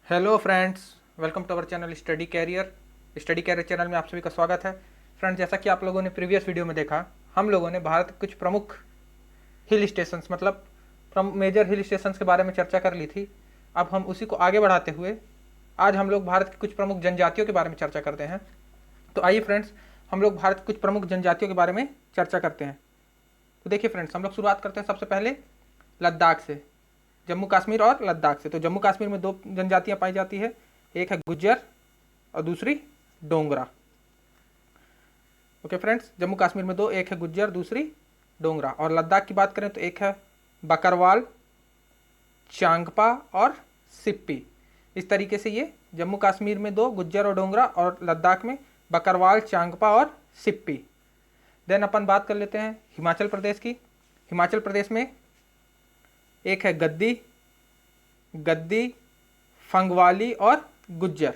Hello friends, welcome to our channel study career channel में आप सभी का स्वागत है। फ्रेंड्स, जैसा कि आप लोगों ने प्रीवियस वीडियो में देखा, हम लोगों ने भारत के कुछ प्रमुख हिल स्टेशंस मतलब मेजर हिल स्टेशंस के बारे में चर्चा कर ली थी। अब हम उसी को आगे बढ़ाते हुए आज हम लोग भारत की कुछ प्रमुख जनजातियों के बारे में चर्चा करते हैं। तो आइए फ्रेंड्स, हम लोग भारत की कुछ प्रमुख जनजातियों के बारे में चर्चा करते हैं। तो देखिए फ्रेंड्स, हम लोग शुरुआत करते हैं सबसे पहले लद्दाख से, जम्मू कश्मीर और लद्दाख से। तो जम्मू कश्मीर में दो जनजातियां पाई जाती है, एक है गुज्जर और दूसरी डोंगरा। ओके फ्रेंड्स, जम्मू कश्मीर में दो, एक है गुज्जर, दूसरी डोंगरा। और लद्दाख की बात करें तो एक है बकरवाल, चांगपा और सिप्पी। इस तरीके से ये जम्मू कश्मीर में दो, गुज्जर और डोंगरा, और लद्दाख में बकरवाल, चांगपा और सिप्पी। देन अपन बात कर लेते हैं हिमाचल प्रदेश की। हिमाचल प्रदेश में एक है गद्दी, फंगवाली और गुज्जर।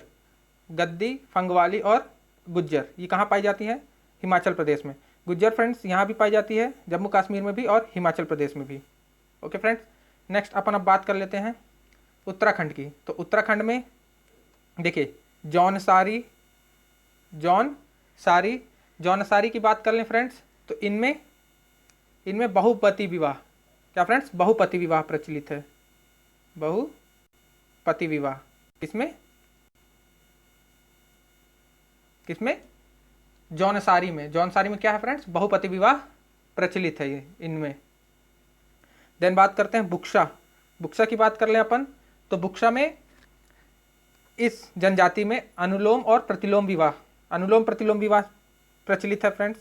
गद्दी, फंगवाली और गुज्जर ये कहाँ पाई जाती हैं? हिमाचल प्रदेश में। गुज्जर फ्रेंड्स यहाँ भी पाई जाती है, जम्मू कश्मीर में भी और हिमाचल प्रदेश में भी। ओके फ्रेंड्स, नेक्स्ट अपन अब बात कर लेते हैं उत्तराखंड की। तो उत्तराखंड में देखिए जौनसारी की बात कर लें फ्रेंड्स, तो इनमें बहुपति विवाह, क्या फ्रेंड्स, बहुपति विवाह प्रचलित है। बहुपति विवाह किसमें किसमें जौनसारी में। जौनसारी में क्या है फ्रेंड्स? बहुपति विवाह प्रचलित है ये इनमें। देन बात करते हैं बुक्सा की बात कर लें अपन, तो बुक्सा में इस जनजाति में अनुलोम प्रतिलोम विवाह प्रचलित है फ्रेंड्स।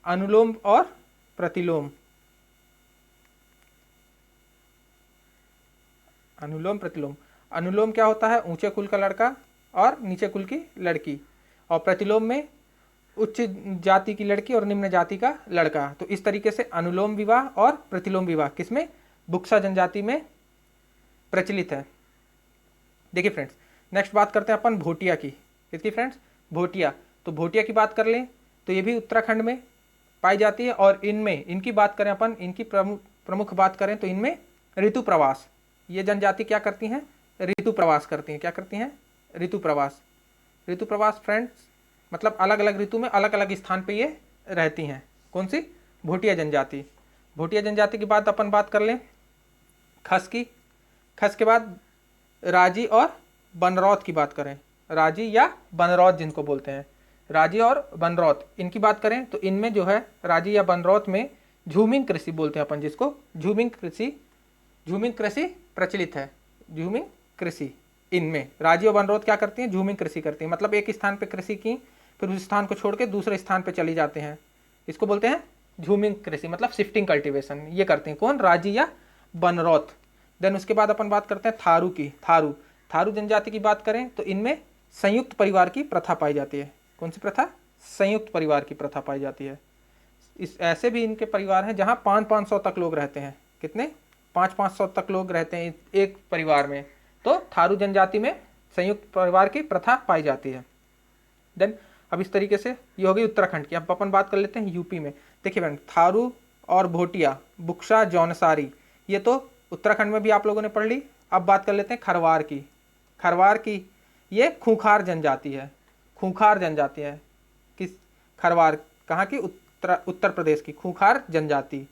अनुलोम और प्रतिलोम अनुलोम क्या होता है? ऊंचे कुल का लड़का और नीचे कुल की लड़की, और प्रतिलोम में उच्च जाति की लड़की और निम्न जाति का लड़का। तो इस तरीके से अनुलोम विवाह और प्रतिलोम विवाह किसमें? बुक्सा जनजाति में प्रचलित है। देखिए फ्रेंड्स, नेक्स्ट बात करते हैं अपन भोटिया की। किसकी फ्रेंड्स? भोटिया। तो भोटिया की बात कर लें तो ये भी उत्तराखंड में पाई जाती है, और इनकी बात करें अपन, इनकी प्रमुख बात करें तो इनमें ऋतु प्रवास, ये जनजाति क्या करती हैं? ऋतु प्रवास करती हैं। क्या करती हैं? ऋतु प्रवास फ्रेंड्स मतलब अलग अलग ऋतु में अलग अलग स्थान पे ये रहती हैं। कौन सी? भोटिया जनजाति की बात अपन बात कर लें खस के बाद राजी और बनरौत की बात करें, राजी या बनरौत जिनको बोलते हैं, राजी और बनरौत, इनकी बात करें तो इनमें जो है राजी या बनरौत में झूमिंग कृषि बोलते हैं अपन जिसको, झूमिंग कृषि प्रचलित है। झूमिंग कृषि, इनमें राजी और बनरौत क्या करती हैं? झूमिंग कृषि करती हैं। मतलब एक स्थान पे कृषि की, फिर उस स्थान को छोड़ के दूसरे स्थान पे चली जाते हैं, इसको बोलते हैं झूमिंग कृषि, मतलब शिफ्टिंग कल्टीवेशन ये करते हैं। कौन? राजी या बनरौत। देन उसके बाद अपन बात करते हैं थारू की। थारू जनजाति की बात करें तो इनमें संयुक्त परिवार की प्रथा पाई जाती है। कौन सी प्रथा? संयुक्त परिवार की प्रथा पाई जाती है। ऐसे भी इनके परिवार हैं जहाँ 500-500 तक लोग रहते हैं। कितने? 500-500 तक लोग रहते हैं एक परिवार में। तो थारू जनजाति में संयुक्त परिवार की प्रथा पाई जाती है। देन अब इस तरीके से ये होगी उत्तराखंड की। अब अपन बात कर लेते हैं यूपी में। देखिए फ्रेंड, थारू और भोटिया, बुक्सा, जौनसारी, ये तो उत्तराखंड में भी आप लोगों ने पढ़ ली। अब बात कर लेते हैं खरवार की। ये खूंखार जनजाति है। किस? खरवार कहाँ की? उत्तर प्रदेश की खूंखार जनजाति,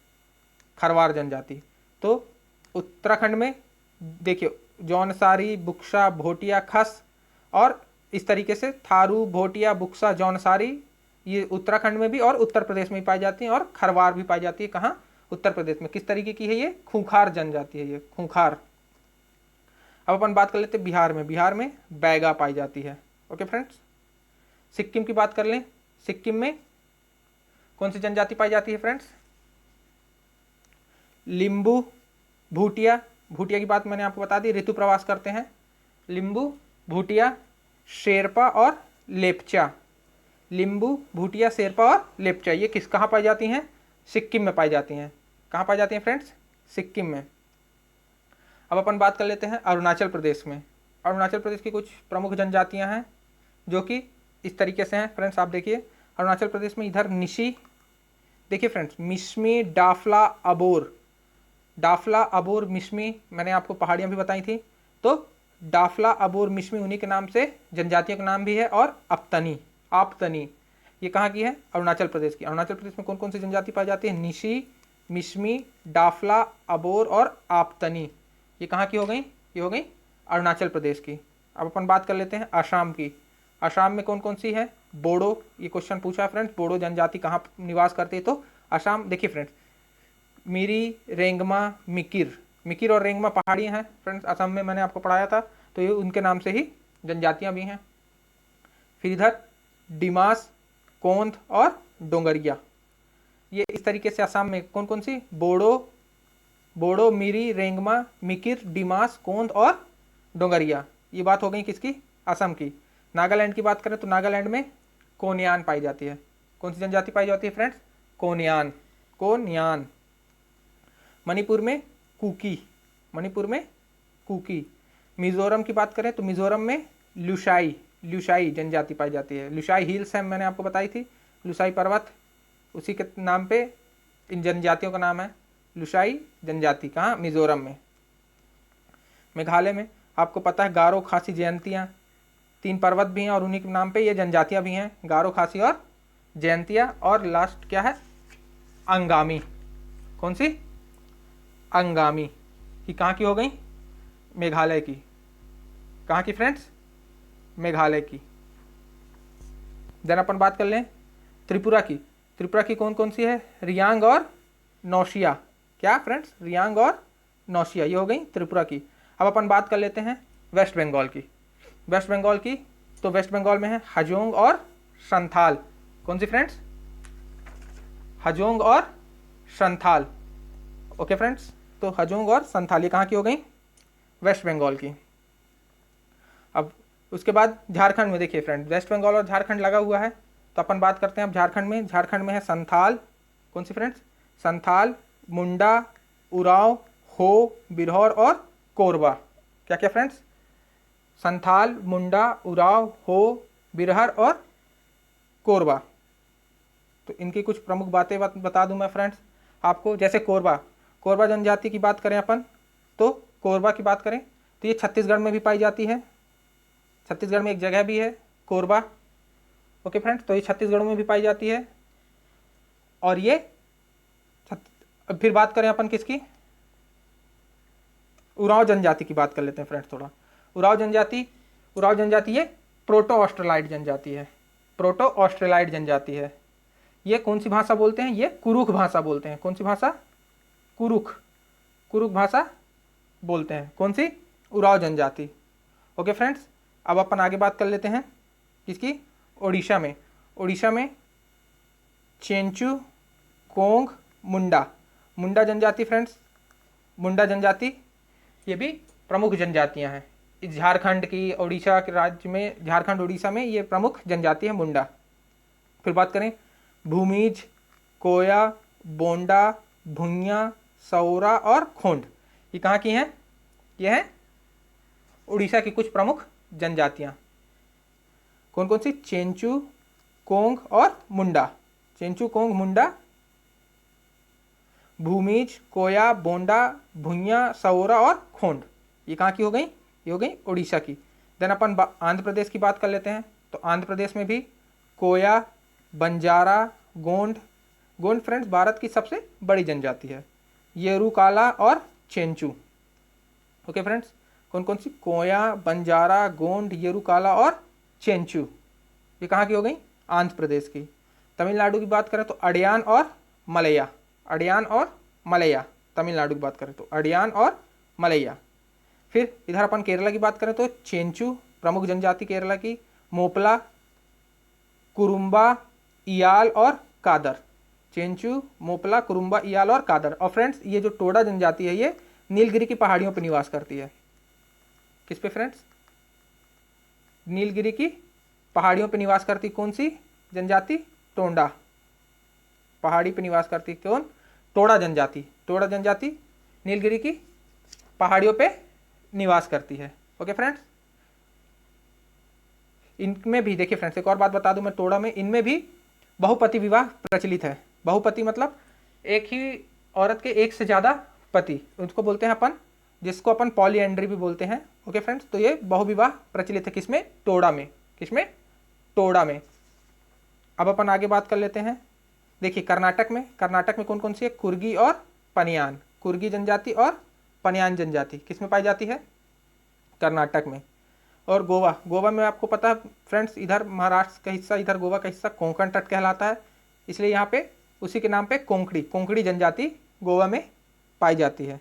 खरवार जनजाति। तो उत्तराखंड में देखिए जौनसारी, बुक्सा, भोटिया, खस, और इस तरीके से थारू, भोटिया, बुक्सा, जौनसारी ये उत्तराखंड में भी और उत्तर प्रदेश में भी पाई जाती हैं, और खरवार भी पाई जाती है। कहाँ? उत्तर प्रदेश में। किस तरीके की है ये? खूंखार जनजाति है ये, खूंखार। अब अपन बात कर लेते हैं बिहार में बैगा पाई जाती है। ओके फ्रेंड्स, सिक्किम की बात कर लें। सिक्किम में कौन सी जनजाति पाई जाती है फ्रेंड्स? लिंबू, भूटिया की बात मैंने आपको बता दी, ऋतु प्रवास करते हैं। लिंबू, भूटिया, शेरपा और लेपचा। लिंबू, भूटिया, शेरपा और लेपचा ये कहाँ पाई जाती हैं? सिक्किम में पाई जाती हैं। कहाँ पाई जाती हैं फ्रेंड्स? सिक्किम में। अब अपन बात कर लेते हैं अरुणाचल प्रदेश में। अरुणाचल प्रदेश की कुछ प्रमुख जनजातियां हैं जो कि इस तरीके से हैं फ्रेंड्स। आप देखिए अरुणाचल प्रदेश में इधर निशी, देखिए फ्रेंड्स, मिश्मी, डाफला अबोर, मिश्मी, मैंने आपको पहाड़ियाँ भी बताई थी। तो डाफला, अबोर, मिश्मी उन्हीं के नाम से जनजातियों का नाम भी है। और अपतनी, आपतनी ये कहाँ की है? अरुणाचल प्रदेश की। अरुणाचल प्रदेश में कौन कौन सी जनजाति पाई जाती है? निशी, मिश्मी, डाफला, अबोर और आपतनी। ये कहाँ की हो गई? ये हो गई अरुणाचल प्रदेश की। अब अपन बात कर लेते हैं असम की। असम में कौन कौन सी है? बोडो, ये क्वेश्चन पूछा है फ्रेंड्स, बोडो जनजाति कहाँ निवास करती है? तो असम। देखिए फ्रेंड्स, मिरी, रेंगमा, मिकिर, मिकिर और रेंगमा पहाड़ियाँ हैं फ्रेंड्स, असम में मैंने आपको पढ़ाया था, तो ये उनके नाम से ही जनजातियाँ भी हैं। फिर इधर डिमास, कोंध और डोंगरिया, ये इस तरीके से असम में कौन कौन सी? बोडो, मिरी, रेंगमा, मिकिर, डिमास, कोंध और डोंगरिया। ये बात हो गई किसकी? असम की। नागालैंड की बात करें तो नागालैंड में कोन्यान पाई जाती है। कौन सी जनजाति पाई जाती है फ्रेंड्स? कोन्यान, कोन्यान। मणिपुर में कुकी, मणिपुर में कुकी। मिजोरम की बात करें तो मिजोरम में लुशाई, लुशाई जनजाति पाई जाती है। लुशाई हिल्स है, मैंने आपको बताई थी, लुशाई पर्वत, उसी के नाम पे इन जनजातियों का नाम है लुशाई जनजाति। कहाँ? मिजोरम में। मेघालय में आपको पता है गारो, खासी, जयंतिया, 3 पर्वत भी हैं और उन्हीं के नाम पे ये जनजातियां भी हैं, गारो, खासी और जयंतिया। और लास्ट क्या है? अंगामी। कौन सी? अंगामी। कि कहाँ की हो गई? मेघालय की। कहाँ की फ्रेंड्स? मेघालय की। देन अपन बात कर लें त्रिपुरा की। त्रिपुरा की कौन कौन सी है? रियांग और नौशिया। क्या फ्रेंड्स? रियांग और नौशिया, ये हो गई त्रिपुरा की। अब अपन बात कर लेते हैं वेस्ट बंगाल की। वेस्ट बंगाल की, तो वेस्ट बंगाल में है हाजोंग और संथाल। कौन सी फ्रेंड्स? हाजोंग और संथाल। ओके फ्रेंड्स, तो हाजोंग और संथाल ये कहाँ की हो गई? वेस्ट बंगाल की। अब उसके बाद झारखंड में देखिए फ्रेंड, वेस्ट बंगाल और झारखंड लगा हुआ है, तो अपन बात करते हैं अब झारखंड में। झारखंड में है संथाल। कौन सी फ्रेंड्स? संथाल, मुंडा, उरांव, हो, बिरहौर और कोरबा। क्या क्या फ्रेंड्स? संथाल, मुंडा, उरांव, हो, बिरहर और कोरबा। तो इनकी कुछ प्रमुख बातें बता दूं मैं फ्रेंड्स आपको। जैसे कोरबा, कोरबा जनजाति की बात करें अपन, तो कोरबा की बात करें तो ये छत्तीसगढ़ में भी पाई जाती है। छत्तीसगढ़ में एक जगह भी है कोरबा। ओके फ्रेंड्स, तो ये छत्तीसगढ़ में भी पाई जाती है। और ये फिर बात करें अपन किसकी? उरांव जनजाति की बात कर लेते हैं फ्रेंड्स थोड़ा। उरांव जनजाति ये प्रोटो ऑस्ट्रेलाइड जनजाति है। प्रोटो ऑस्ट्रेलाइड जनजाति है। ये कौन सी भाषा बोलते हैं? ये कुरुख भाषा बोलते हैं। कौन सी भाषा? कुरुख, कुरुख भाषा बोलते हैं। कौन सी? उरांव जनजाति। ओके फ्रेंड्स, अब अपन आगे बात कर लेते हैं किसकी? ओडिशा में। ओडिशा में चेंचू, कोंग, मुंडा, मुंडा जनजाति फ्रेंड्स, मुंडा जनजाति ये भी प्रमुख जनजातियां हैं। इस झारखंड की, ओडिशा के राज्य में, झारखंड ओडिशा में ये प्रमुख जनजाति है मुंडा। फिर बात करें भूमिज, कोया, बोंडा, भुइयाँ, सौरा और खोंड, ये कहाँ की हैं? ये हैं उड़ीसा की कुछ प्रमुख जनजातियां। कौन कौन सी? चेंचू, कोंग और मुंडा। चेंचू, कोंग, मुंडा, भूमिज, कोया, बोंडा, भुइयाँ, सौरा और खोंड, ये कहाँ की हो गई? ये हो गई उड़ीसा की। देन अपन आंध्र प्रदेश की बात कर लेते हैं। तो आंध्र प्रदेश में भी कोया, बंजारा, गोंड। गोंड फ्रेंड्स भारत की सबसे बड़ी जनजाति है। येरुकाला और चेंचू। ओके फ्रेंड्स, कौन कौन सी? कोया, बंजारा, गोंड, येरुकाला और चेंचू, ये कहाँ की हो गई? आंध्र प्रदेश की। तमिलनाडु की बात करें तो अड़ियान और मलया। अड़ियान और मलया, तमिलनाडु की बात करें तो अड़ियान और मलया। फिर इधर अपन केरला की बात करें तो चेंचू प्रमुख जनजाति केरला की, मोपला, कुरुम्बा, इयाल और कादर। चेंचू, मोपला, कुरुम्बा, इयाल और कादर। और फ्रेंड्स ये जो टोडा जनजाति है ये नीलगिरी की पहाड़ियों पर निवास करती है। किस पे फ्रेंड्स? नीलगिरी की पहाड़ियों पर निवास करती कौन सी जनजाति? टोंडा, पहाड़ी पर निवास करती कौन? टोडा जनजाति। टोडा जनजाति नीलगिरी की पहाड़ियों पे निवास करती है। ओके फ्रेंड्स, इनमें भी देखिए फ्रेंड्स एक और बात बता दूं मैं, टोडा में इनमें भी बहुपति विवाह प्रचलित है। बहुपति मतलब एक ही औरत के एक से ज़्यादा पति, उसको बोलते हैं अपन जिसको अपन पॉलीएंड्री भी बोलते हैं। ओके फ्रेंड्स, तो ये बहुविवाह प्रचलित है किसमें? टोडा में। किसमें? टोडा में। अब अपन आगे बात कर लेते हैं। देखिए कर्नाटक में कौन कौन सी है? कुर्गी और पनियान। कुर्गी जनजाति और पनियान जनजाति किसमें पाई जाती है? कर्नाटक में। और गोवा में आपको पता है फ्रेंड्स, इधर महाराष्ट्र का हिस्सा, इधर गोवा का हिस्सा कोंकण तट कहलाता है, इसलिए यहाँ पे उसी के नाम पे कोंकणी जनजाति गोवा में पाई जाती है।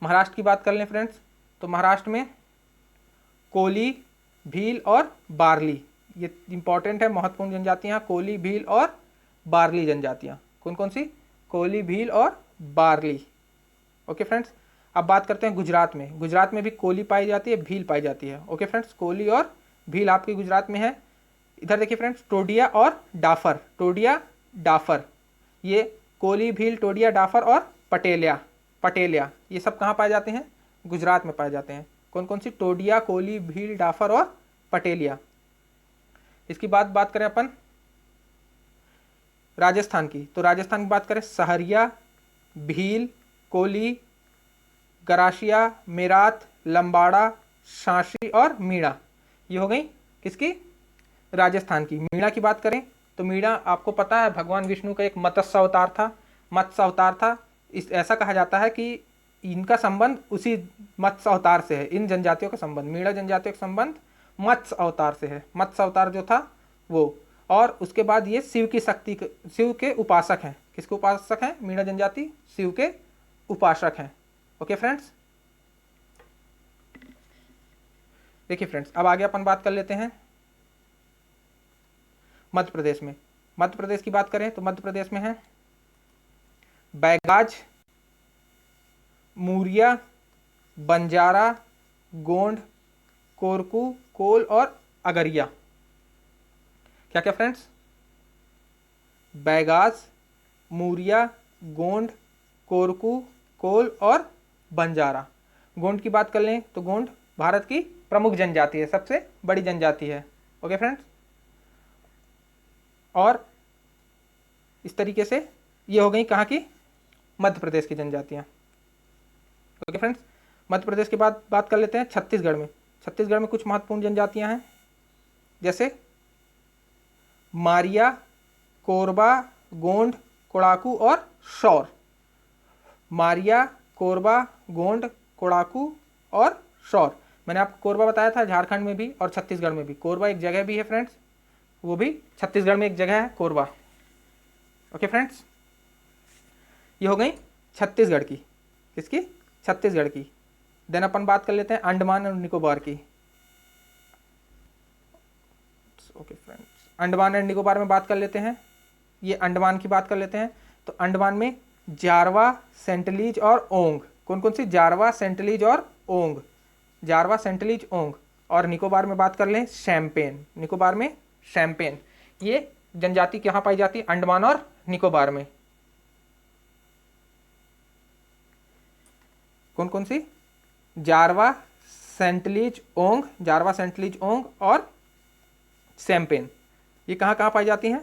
महाराष्ट्र की बात कर लें फ्रेंड्स, तो महाराष्ट्र में कोली, भील और बार्ली, ये इंपॉर्टेंट है, महत्वपूर्ण जनजातियाँ, कोली, भील और बार्ली जनजातियाँ। कौन कौन सी? कोली, भील और बार्ली। ओके फ्रेंड्स, अब बात करते हैं गुजरात में। गुजरात में भी कोली पाई जाती है, भील पाई जाती है। ओके फ्रेंड्स, कोली और भील आपके गुजरात में है। इधर देखिए फ्रेंड्स, टोडिया और डाफर। टोडिया, डाफर, ये कोली, भील, टोडिया, डाफर और पटेलिया ये सब कहाँ पाए जाते हैं? गुजरात में पाए जाते हैं। कौन कौन सी? टोडिया, कोली, भील, डाफर और पटेलिया। इसकी बात करें अपन राजस्थान की, तो राजस्थान की बात करें, सहरिया, भील, कोली, गरासिया, मेरात, लंबाड़ा, शांसी और मीणा, ये हो गई किसकी? राजस्थान की। मीणा की बात करें तो मीणा आपको पता है भगवान विष्णु का एक मत्स्य अवतार था। इस ऐसा कहा जाता है कि इनका संबंध उसी मत्स्य अवतार से है। इन जनजातियों का संबंध, मीणा जनजातियों का संबंध मत्स्य अवतार से है। मत्स्य अवतार जो था वो, और उसके बाद ये शिव के उपासक हैं। किसके उपासक हैं? मीणा जनजाति शिव के उपासक हैं। ओके फ्रेंड्स, देखिए फ्रेंड्स, अब आगे अपन बात कर लेते हैं मध्य प्रदेश में। मध्य प्रदेश की बात करें तो मध्य प्रदेश में है बैगाज, मूरिया, बंजारा, गोंड, कोरकू, कोल और अगरिया। क्या क्या फ्रेंड्स? बैगाज, मूरिया, गोंड, कोरकू, कोल और बंजारा। गोंड की बात कर लें तो गोंड भारत की प्रमुख जनजाति है, सबसे बड़ी जनजाति है। ओके फ्रेंड्स, और इस तरीके से ये हो गई कहाँ की? मध्य प्रदेश की जनजातियाँ। ओके फ्रेंड्स, मध्य प्रदेश के बाद बात कर लेते हैं छत्तीसगढ़ में। छत्तीसगढ़ में कुछ महत्वपूर्ण जनजातियाँ हैं, जैसे मारिया, कोरबा, गोंड, कोड़ाकू और शौर। मारिया, कोरबा, गोंड, कोड़ाकू और शौर। मैंने आपको कोरबा बताया था झारखंड में भी और छत्तीसगढ़ में भी। कोरबा एक जगह भी है फ्रेंड्स, वो भी छत्तीसगढ़ में एक जगह है कोरबा। ओके फ्रेंड्स, ये हो गई छत्तीसगढ़ की। किसकी? छत्तीसगढ़ की। देन अपन बात कर लेते हैं अंडमान और निकोबार की। Okay friends, Andaman and Nicobar में बात कर लेते हैं। ये अंडमान की बात कर लेते हैं, तो अंडमान में जारवा, सेंटलीज और ओंग। कौन कौन सी? जारवा, सेंटलीज और ओंग। जारवा, सेंटलीज, ओंग। और निकोबार में बात कर लें शैम्पेन। निकोबार में शैम्पेन। ये जनजाति कहाँ पाई जाती है? अंडमान और निकोबार में। कौन कौन सी? जारवा, सेंटलीज, ओंग, जारवा, सेंटलीज, ओंग और शैम्पेन। ये कहाँ कहाँ पाई जाती हैं?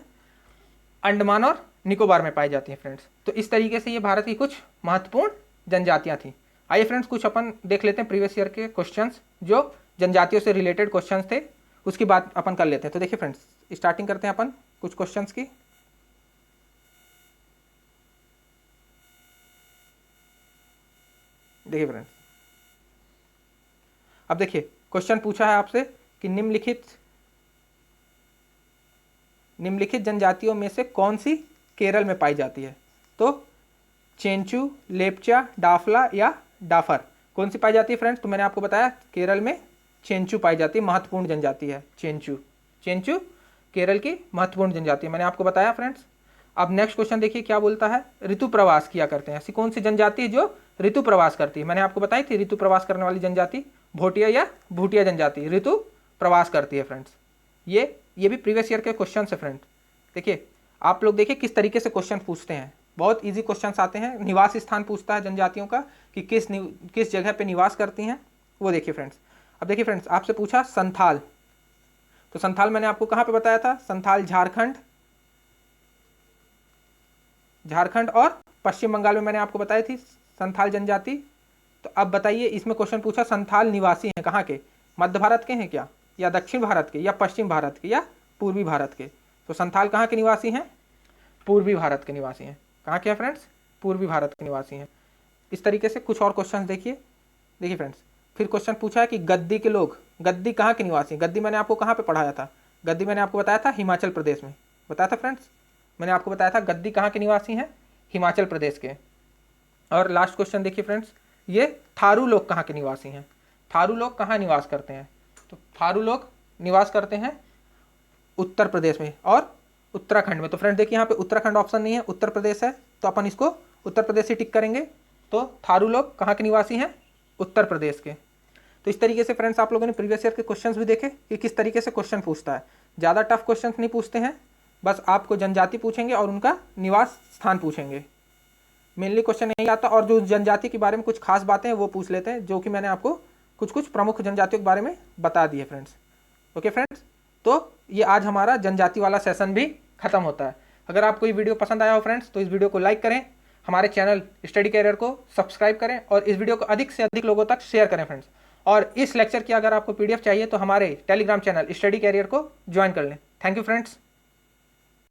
अंडमान और निकोबार में पाई जाती हैं फ्रेंड्स। तो इस तरीके से ये भारत की कुछ महत्वपूर्ण जनजातियाँ थी। आइए फ्रेंड्स, कुछ अपन देख लेते हैं प्रीवियस ईयर के क्वेश्चंस जो जनजातियों से रिलेटेड क्वेश्चंस थे, उसकी बात अपन कर लेते हैं। तो देखिए फ्रेंड्स, स्टार्टिंग करते हैं अपन कुछ क्वेश्चंस की। देखिए फ्रेंड्स, अब देखिए क्वेश्चन पूछा है आपसे कि निम्नलिखित जनजातियों में से कौन सी केरल में पाई जाती है? तो चेंचू, लेप्चा, डाफला या डाफर, कौन सी पाई जाती है फ्रेंड्स? तो मैंने आपको बताया केरल में चेंचू पाई जाती है, महत्वपूर्ण जनजाति है चेंचू केरल की महत्वपूर्ण जनजाति है, मैंने आपको बताया फ्रेंड्स। अब नेक्स्ट क्वेश्चन देखिए क्या बोलता है, ऋतु प्रवास किया करते हैं। ऐसी कौन सी जनजाति है जो ऋतु प्रवास करती है? मैंने आपको बताई थी ऋतु प्रवास करने वाली जनजाति भोटिया या भूटिया जनजाति ऋतु प्रवास करती है फ्रेंड्स। ये भी प्रीवियस ईयर के क्वेश्चन है फ्रेंड्स। देखिए आप लोग देखिए किस तरीके से क्वेश्चन पूछते हैं, बहुत इजी क्वेश्चंस आते हैं। निवास स्थान पूछता है जनजातियों का कि किस जगह पे निवास करती हैं, वो देखिए फ्रेंड्स। अब देखिए फ्रेंड्स, आपसे पूछा संथाल, तो संथाल मैंने आपको कहाँ पे बताया था? संथाल झारखंड और पश्चिम बंगाल में मैंने आपको बताई थी संथाल जनजाति। तो अब बताइए, इसमें क्वेश्चन पूछा संथाल निवासी हैं कहाँ के, मध्य भारत के हैं क्या, या दक्षिण भारत के, या पश्चिम भारत के, या पूर्वी भारत के। तो संथाल कहाँ के निवासी हैं, पूर्वी भारत के निवासी हैं। कहाँ के हैं फ्रेंड्स, पूर्वी भारत के निवासी हैं। इस तरीके से कुछ और क्वेश्चन देखिए फ्रेंड्स। फिर क्वेश्चन पूछा है कि गद्दी के लोग, गद्दी कहाँ के निवासी हैं। गद्दी मैंने आपको कहाँ पे पढ़ाया था, गद्दी मैंने आपको बताया था हिमाचल प्रदेश में, बताया था फ्रेंड्स, मैंने आपको बताया था गद्दी कहाँ के निवासी हैं, हिमाचल प्रदेश के। और लास्ट क्वेश्चन देखिए फ्रेंड्स, ये थारू लोग कहाँ के निवासी हैं, थारू लोग कहाँ निवास करते हैं। तो थारू लोग निवास करते हैं उत्तर प्रदेश में और उत्तराखंड में। तो फ्रेंड्स देखिए यहाँ पे उत्तराखंड ऑप्शन नहीं है, उत्तर प्रदेश है, तो अपन इसको उत्तर प्रदेश से टिक करेंगे। तो थारू लोग कहाँ के निवासी हैं, उत्तर प्रदेश के। तो इस तरीके से फ्रेंड्स आप लोगों ने प्रीवियस ईयर के क्वेश्चंस भी देखे कि किस तरीके से क्वेश्चन पूछता है। ज़्यादा टफ क्वेश्चंस नहीं पूछते हैं, बस आपको जनजाति पूछेंगे और उनका निवास स्थान पूछेंगे, मेनली क्वेश्चन नहीं आता। और जो जनजाति के बारे में कुछ खास बातें हैं वो पूछ लेते हैं, जो कि मैंने आपको कुछ प्रमुख जनजातियों के बारे में बता दिए फ्रेंड्स। ओके फ्रेंड्स, तो ये आज हमारा जनजाति वाला सेशन भी खत्म होता है। अगर आपको ये वीडियो पसंद आया हो फ्रेंड्स, तो इस वीडियो को लाइक करें, हमारे चैनल स्टडी कैरियर को सब्सक्राइब करें और इस वीडियो को अधिक से अधिक लोगों तक शेयर करें फ्रेंड्स। और इस लेक्चर की अगर आपको PDF चाहिए तो हमारे टेलीग्राम चैनल स्टडी कैरियर को ज्वाइन कर लें। Thank you friends.